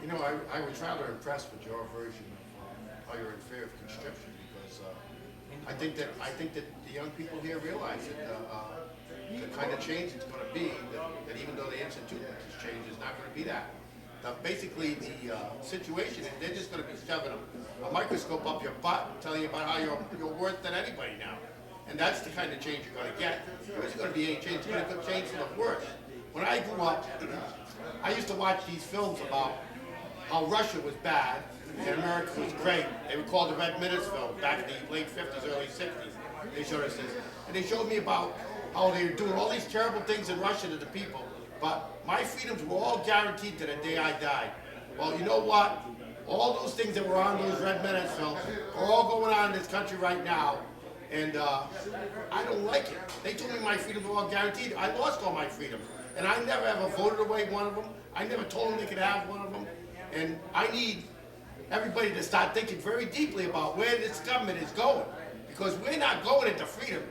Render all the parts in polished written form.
You know, I was rather impressed with your version of how you're in fear of conscription because I think that the young people here realize that the kind of change it's going to be, that even though they institute this change, is not going to be that. Basically, the situation is they're just going to be shoving a microscope up your butt, telling you about how you're worse than anybody now. And that's the kind of change you're going to get. There isn't going to be any change. It's going to change for the worse. When I grew up, I used to watch these films about how Russia was bad and America was great. They were called the Red Minutes films back in the late 50s, early 60s. They showed us this. And they showed me about how they were doing all these terrible things in Russia to the people. But my freedoms were all guaranteed to the day I died. Well, you know what? All those things that were on those Red Minutes films are all going on in this country right now. And I don't like it. They told me my freedoms were all guaranteed. I lost all my freedoms. And I never ever voted away one of them. I never told them they could have one of them. And I need everybody to start thinking very deeply about where this government is going. Because we're not going into freedom.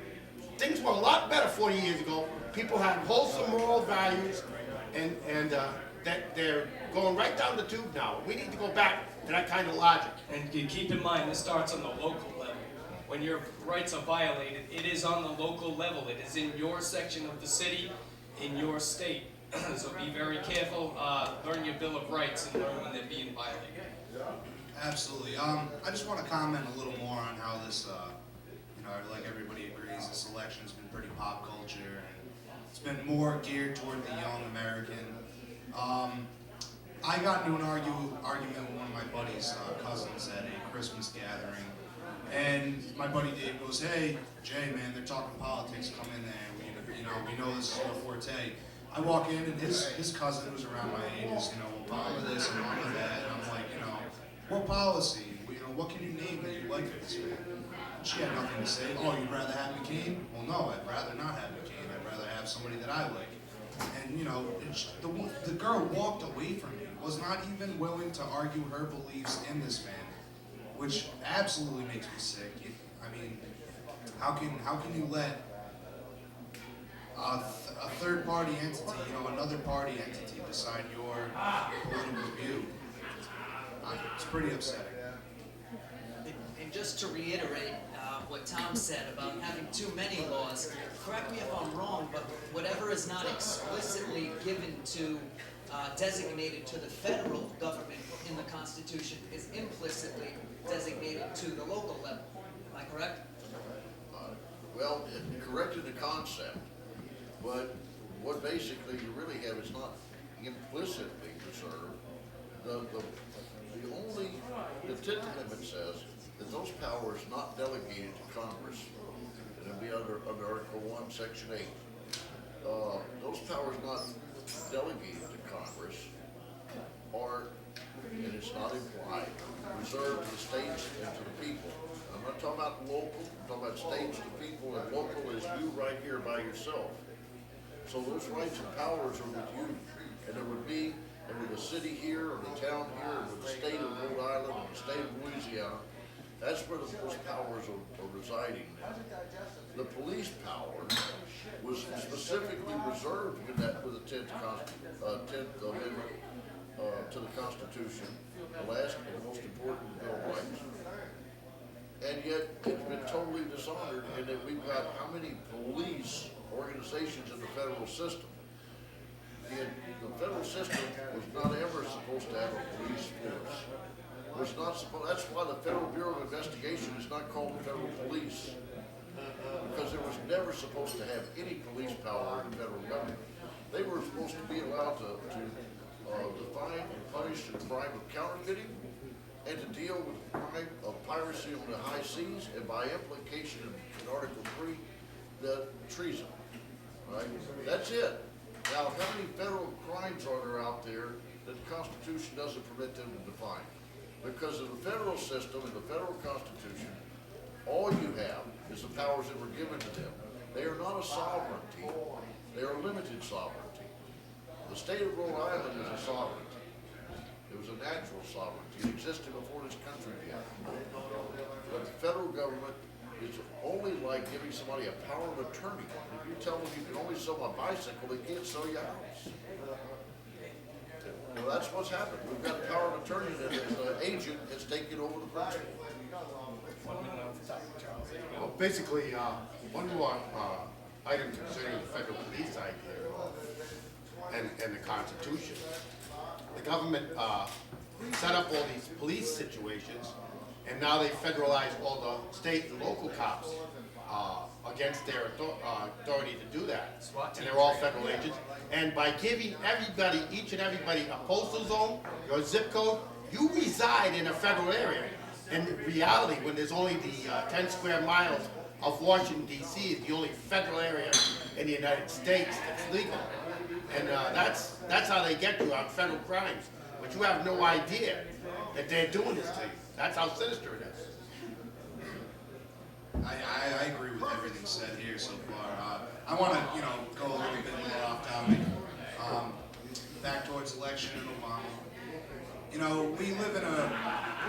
Things were a lot better 40 years ago. People had wholesome moral values, and that they're going right down the tube now. We need to go back to that kind of logic. And you keep in mind, this starts on the local level. When your rights are violated, it is on the local level. It is in your section of the city, in your state. So be very careful. Learn your Bill of Rights and learn when they're being violated. Absolutely. I just want to comment a little more on how this, like everybody agrees, this election's been pretty pop culture, and it's been more geared toward the young American. I got into an argument with one of my buddy's cousins at a Christmas gathering, and my buddy Dave goes, "Hey, Jay, man, they're talking politics. Come in there. We know this is your forte." I walk in, and his cousin, who's around my age, is, Obama this and Obama that, and I'm like, what policy? What can you name that you like for this man? She had nothing to say. Oh, you'd rather have McCain? Well, no, I'd rather not have McCain. I'd rather have somebody that I like. And, the girl walked away from me, was not even willing to argue her beliefs in this man, which absolutely makes me sick. How can you let a third-party entity, another party entity decide your political view? It's pretty upsetting. And just to reiterate what Tom said about having too many laws, correct me if I'm wrong, but whatever is not explicitly given to, designated to the federal government in the Constitution is implicitly designated to the local level. Am I correct? Well, correct in the concept, but what basically you really have is not implicitly reserved. The 10th Amendment says that those powers not delegated to Congress, and it'll be under Article 1, Section 8. Those powers not delegated to Congress are, and it's not implied, reserved to the states and to the people. I'm not talking about local, I'm talking about states to people, and local is you right here by yourself. So those rights and powers are with you, and there would be, and with the city here, or the town here, or with the state of Rhode Island, or the state of Louisiana, that's where those powers are residing now. The police power was specifically reserved with the 10th Amendment to the Constitution, the last and most important Bill of Rights. And yet it's been totally dishonored in that we've got how many police organizations in the federal system? The federal system was not ever supposed to have a police force. That's why the Federal Bureau of Investigation is not called the Federal Police. Because it was never supposed to have any police power in the federal government. They were supposed to be allowed to define and punish the crime of counterfeiting and to deal with the crime of piracy on the high seas, and by implication in Article 3, the treason. Right? That's it. Now, how many federal crimes are there out there that the Constitution doesn't permit them to define? Because of the federal system and the federal Constitution, all you have is the powers that were given to them. They are not a sovereignty. They are limited sovereignty. The state of Rhode Island is a sovereignty. It was a natural sovereignty. It existed before this country did. But the federal government is only like giving somebody a power of attorney. If you tell them you can only sell a bicycle, they can't sell your house. Well, That's what's happened. We've got a power of attorney that is an agent has taken over the principal. 1 minute off the top, Charles. There you go. Well, basically, one more item concerning the federal police idea and the Constitution. The government set up all these police situations, and now they federalize all the state and local cops against their authority to do that. SWAT And team they're all training. federal agents. And by giving everybody, each and everybody, a postal zone, your zip code, you reside in a federal area. In reality, when there's only the 10 square miles of Washington, D.C. is the only federal area in the United States that's legal. And that's how they get you on federal crimes. But you have no idea that they're doing this to you. That's how sinister it is. I agree with everything said here so far. I want to, go a little bit more off topic. Back towards election and Obama. We live in a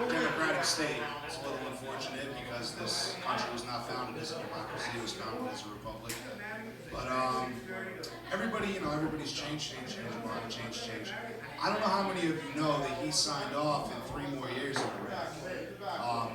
democratic state. It's a little unfortunate because this country was not founded as a democracy. It was founded as a republic. But everybody's changed. Obama changed. I don't know how many of you know that he signed off in 3 more years in Iraq.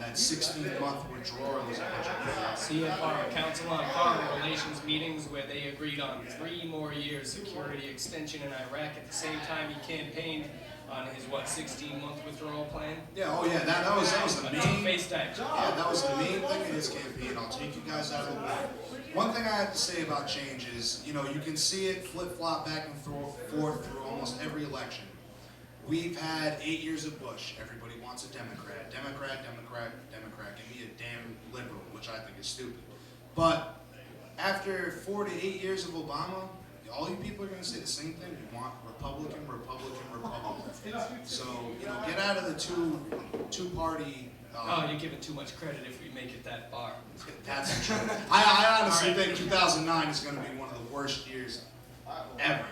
That 16-month withdrawal is a bunch of CFR, Council on Foreign Relations meetings where they agreed on 3 more years security extension in Iraq. At the same time, he campaigned on his 16-month withdrawal plan. Yeah, that was the main. Faced action. Yeah, that was the main thing in his campaign. I'll take you guys out of the way. One thing I have to say about change is, you can see it flip-flop back and forth through almost every election. We've had 8 years of Bush. Everybody wants a Democrat. Give me a damn liberal, which I think is stupid. But after 4 to 8 years of Obama, all you people are going to say the same thing. You want Republican. So, get out of the two-party. You're giving too much credit if we make it that far. That's true. I honestly think 2009 is going to be one of the worst years ever.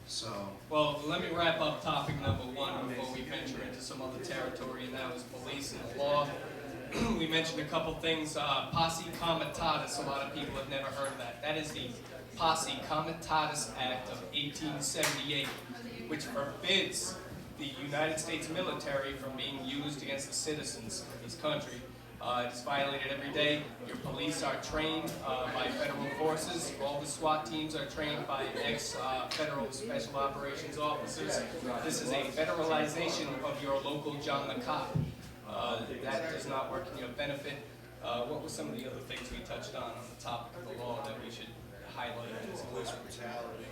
So. Well, let me wrap up topic number 1 before we venture into some other territory, and that was police and the law. We mentioned a couple things. Posse Comitatus, a lot of people have never heard of that. That is the Posse Comitatus Act of 1878, which forbids the United States military from being used against the citizens of this country. It is violated every day. Your police are trained by federal forces. All the SWAT teams are trained by ex-federal special operations officers. This is a federalization of your local John the Cop. That does not work in your benefit. What were some of the other things we touched on the topic of the law that we should highlight? Police brutality,